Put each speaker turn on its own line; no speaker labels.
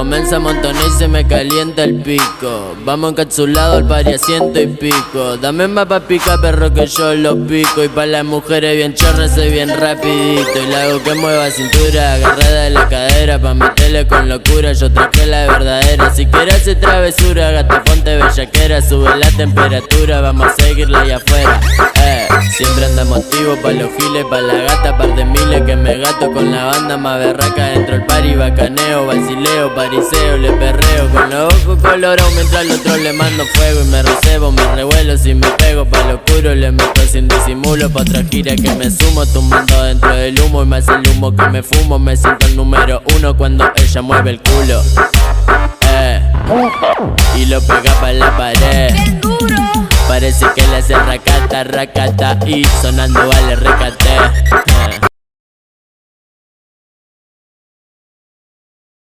comienza a montonar y se me calienta el pico. Vamos encapsulado al pari a 100 y pico. Dame más pa' picar, perro, que yo lo pico. Y pa' las mujeres bien chorras soy bien rapidito. Y le hago que mueva cintura, agarrada de la cadera, pa' meterle con locura. Yo traje la verdadera. Si quieres hacer travesura, gata, ponte bellaquera. Sube la temperatura, vamos a seguirla allá afuera. Siempre andamos activos pa' los giles, pa' la gata, par de miles que me gato con la banda más berraca. Dentro el party, bacaneo, vacileo, pariseo, le perreo con los ojos colorados mientras al otro le mando fuego. Y me recebo, me revuelo, si me pego pa' lo oscuro le meto sin disimulo. Pa' otra gira que me sumo, tumbando dentro del humo. Y más el humo que me fumo, me siento el número uno cuando ella mueve el culo. Y lo pega pa' la pared. Parece que le hace racata, racata. Y sonando vale recate.